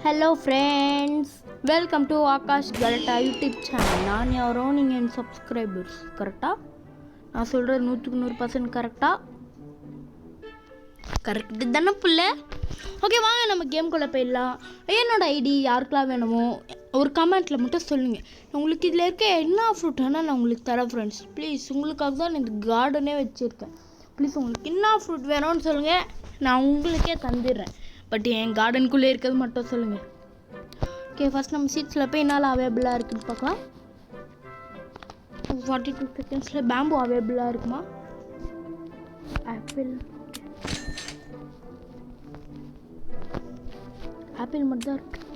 Hello friends, welcome to Akash கரெக்டா YouTube channel. நான் யாரோ நீங்கள் என் சப்ஸ்கிரைபர்ஸ். கரெக்டாக நான் சொல்கிறது 100% கரெக்டு தானே புள்ள? ஓகே, வாங்க நம்ம கேம்குள்ளே போயிடலாம். என்னோடய ஐடி யாருக்கெல்லாம் வேணுமோ ஒரு கமெண்ட்டில் மட்டும் சொல்லுங்கள். உங்களுக்கு இதில் இருக்க என்ன ஃப்ரூட் ஆனால் நான் உங்களுக்கு தரேன் ஃப்ரெண்ட்ஸ். ப்ளீஸ், உங்களுக்காக தான் நான் இந்த கார்டனே வச்சுருக்கேன். ப்ளீஸ், உங்களுக்கு என்ன ஃப்ரூட் வேணும்னு சொல்லுங்கள், நான் உங்களுக்கே தந்துடுறேன். பட் என் கார்டனுக்குள்ளே இருக்கிறது மட்டும் சொல்லுங்கள். ஓகே, ஃபஸ்ட் நம்ம சீட்ஸில் போய் என்னால் அவைலபிளாக இருக்குன்னு பார்க்கலாம். 42 செகண்ட்ஸில் பேம்பு அவைலபிளாக இருக்குமா? ஆப்பிள் மட்டும் தான் இருக்குது.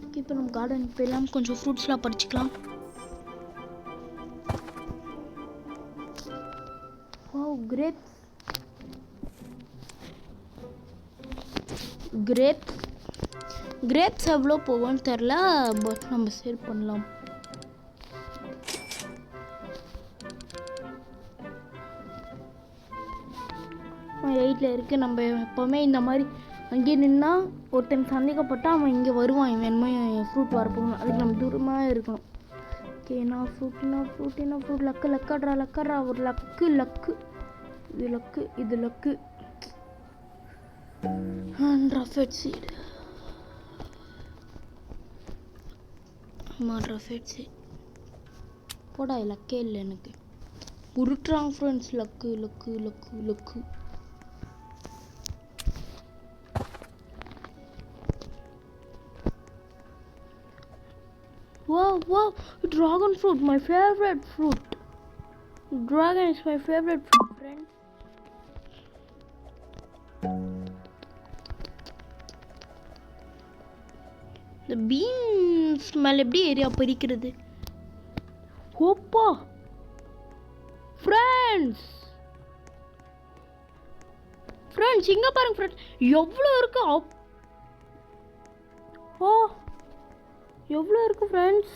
ஓகே, இப்போ நம்ம கார்டனுக்கு போயிடலாம். கொஞ்சம் ஃப்ரூட்ஸ்லாம் பறிச்சிக்கலாம். ஓ, கிரேப்ஸ் எவ்வளோ போகும்னு தெரில, பட் நம்ம சேல் பண்ணலாம். எயிட்டில் இருக்குது. நம்ம எப்போவுமே இந்த மாதிரி அங்கேயே நின்னா ஒருத்தன் சந்தேகப்பட்டால் அவன் இங்கே வருவான். இவன் என்னமோ ஃப்ரூட் வரப்போகணும், அதுக்கு நம்ம தூரமாக இருக்கணும். ஓகே, என்ன ஃப்ரூட் லக்கட்ரா ஒரு லக்கு இது லக்கு ரஃபெட் சீடு. ஆமாம், ரஃபெட் சீட் போடா. லக்கே இல்லை எனக்கு. உருட்டுறாங்க friends. Luck. Wow, dragon fruit, my favorite fruit. Dragon is my favorite fruit, friends. The bean smell எப்படி ஏரியா பறிக்கிறது? ஓப்பா ஃப்ரெண்ட்ஸ், இங்கே பாருங்க ஃப்ரெண்ட்ஸ், எவ்வளோ இருக்கு. ஓ, எவ்வளோ இருக்குது ஃப்ரெண்ட்ஸ்.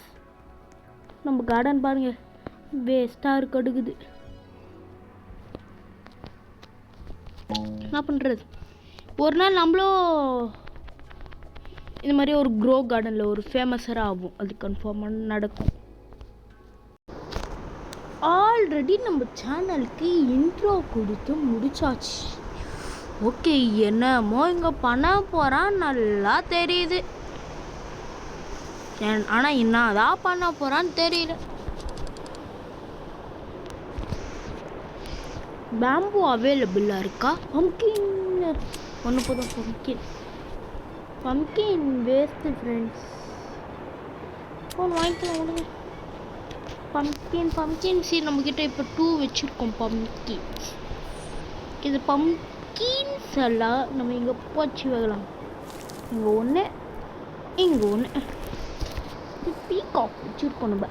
நம்ம கார்டன் பாருங்கள், வேஸ்ட்டாக இருக்கு, அடுக்குது. என்ன பண்ணுறது? ஒரு நாள் நம்மளும் இந்த மாதிரி ஒரு க்ரோ கார்டனில் ஒரு ஃபேமஸராக ஆகும். அது கன்ஃபார்மாக நடக்கும். ஆல்ரெடி நம்ம சேனலுக்கு இன்ட்ரோ கொடுத்து முடிச்சாச்சு. ஓகே, என்னமோ இங்கே பண்ண போகிறான் நல்லா தெரியுது. ஆனால் என்னதான் பண்ண போகிறான்னு தெரியல. பேம்பு அவைலபிளாக இருக்கா? பம்கின் ஒன்று போதும். Pumpkin waste friends. ஒன்று வாங்கிக்கலாம் விடுங்க. பம்கின் சரி, நம்மக்கிட்ட இப்போ 2 வச்சுருக்கோம் பம்கின். இது பம்கின்ஸ் எல்லாம் நம்ம இங்கே போச்சு வைக்கலாம். இங்கே ஒன்று, இங்கே ஒன்று. பீகாக் வச்சுருக்கோம். நம்ம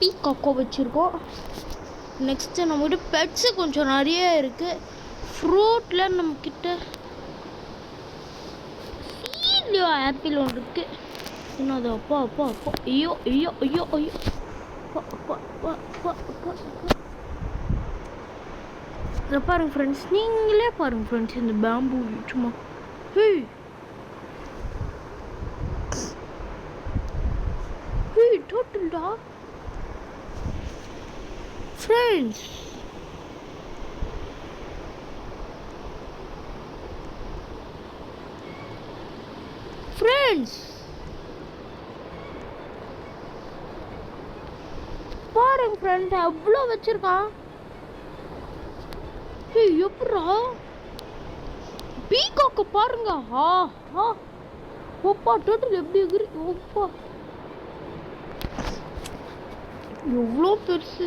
பீகாக்கோ வச்சுருக்கோம். நெக்ஸ்ட்டு நம்மக்கிட்ட பெட்ஸு கொஞ்சம் நிறைய இருக்குது. ஃப்ரூட்டில் நம்மக்கிட்ட சீட்லியோ ஆப்பிள் ஒன்று இருக்குது. என்னது? அப்பா ஐயோ இதை பாருங்க ஃப்ரெண்ட்ஸ், நீங்களே பாருங்க ஃப்ரெண்ட்ஸ், இந்த பேம்பு சும்மா டோட்டல்டா ஃப்ரெண்ட்ஸ். பாருங்க ஃப்ரெண்ட்ஸ், எவ்வளோ வச்சிருக்கான். எப்படா பீகாக்க பாருங்க. ஓப்பா டோட்டல் எப்படி எகிரி. ஓப்பா எவ்வளோ பெருசு.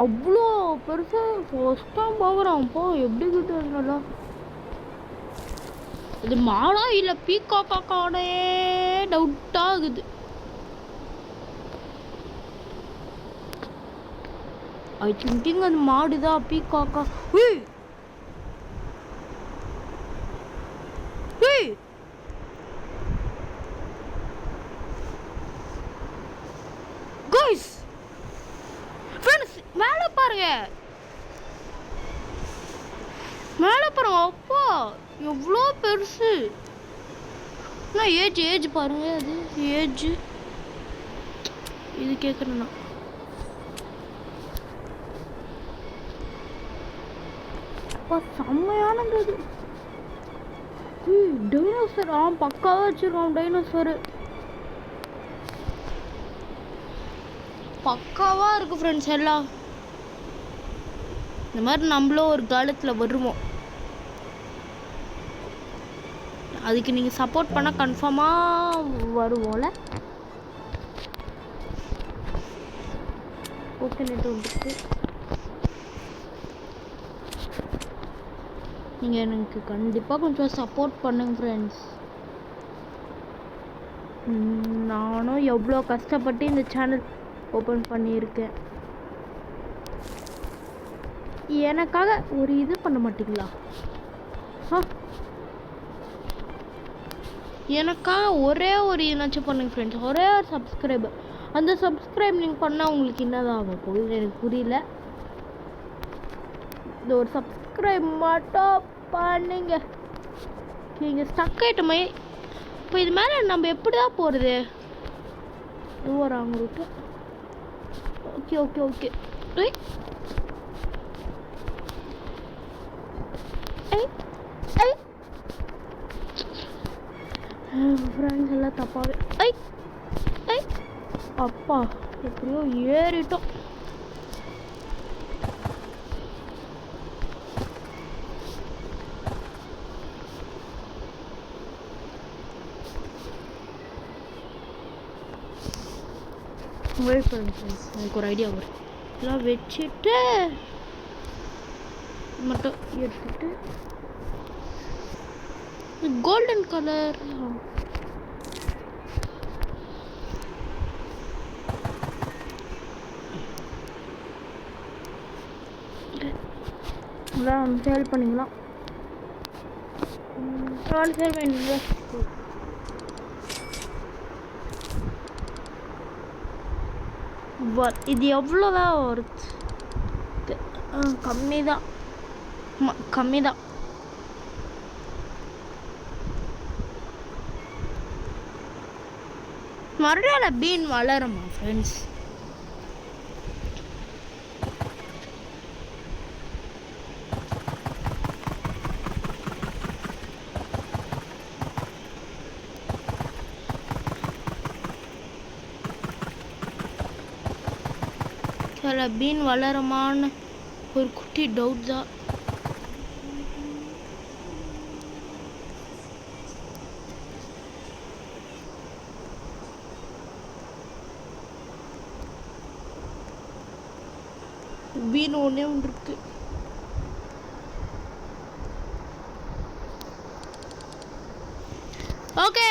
அவ்வளோ பெருசா ஃபர்ஸ்ட் டைம் பார்க்குறான்ப்பா. எப்படி கிட்ட நல்லா இது மாடா இல்லை பீகாக்கானே டவுட் ஆகுது. ஐ திங்கிங் அது மாடுதான், பீகாக்கா. கைஸ் ஃப்ரெண்ட்ஸ், மேலே பாருங்க. மேலே பாருங்க, அப்பா எவ்வளோ பெருசு. நான் ஏஜ் பாருங்க, அது ஏஜ் இது கேட்குறேண்ணா. அப்பா செம்மையானது அது. டைனோசர் பக்காவாக வச்சுருக்கோம். டைனோசரு பக்காவாக இருக்குது ஃப்ரெண்ட்ஸ். எல்லாம் இந்த மாதிரி நம்மளும் ஒரு காலத்தில் வருவோம். அதுக்கு நீங்கள் சப்போர்ட் பண்ணால் கன்ஃபார்மாக வருவோம்ல. ஓகே, நெட் வந்துருக்கு. நீங்கள் எனக்கு கண்டிப்பாக கொஞ்சம் சப்போர்ட் பண்ணுங்க ஃப்ரெண்ட்ஸ். நானும் எவ்வளோ கஷ்டப்பட்டு இந்த சேனல் ஓப்பன் பண்ணியிருக்கேன். எனக்காக ஒரு இது பண்ண மாட்டீங்களா? எனக்காக ஒரே ஒரு என்னாச்சும் பண்ணுங்க ஃப்ரெண்ட்ஸ். ஒரே ஒரு சப்ஸ்கிரைபர். அந்த சப்ஸ்கிரைப் நீங்கள் பண்ணால் உங்களுக்கு என்னதான் ஆகும் போகுது எனக்கு புரியல. இந்த ஒரு சப்ஸ்கிரைப் மட்டும் பண்ணுங்க. நீங்கள் ஸ்டக் ஆகிட்டோமே. இப்போ இது மேலே நம்ம எப்படி தான் போகிறது? வராங்க route. Okay okay okay. Friends எல்லாம் தப்பாகவே அப்பா எப்படியோ ஏறிட்டோம். வெயிட் பண்ணுங்க ஃப்ரெண்ட்ஸ், எனக்கு ஒரு ஐடியா வரும். எல்லாம் வச்சுட்டு மட்டும் எடுத்துட்டு கோல்டன் கலர் சேல் பண்ணிக்கலாம். சேல் பண்ணிங்களா? இது எவ்வளோதான் வருது? கம்மி தான், கம்மி தான். மறுபடியும் பீன் வளருமா ஃப்ரெண்ட்ஸ்? சில பீன் வளருமான்னு ஒரு குட்டி டவுட் தான். பீன் ஒன்றே ஒன்று இருக்கு. ஓகே.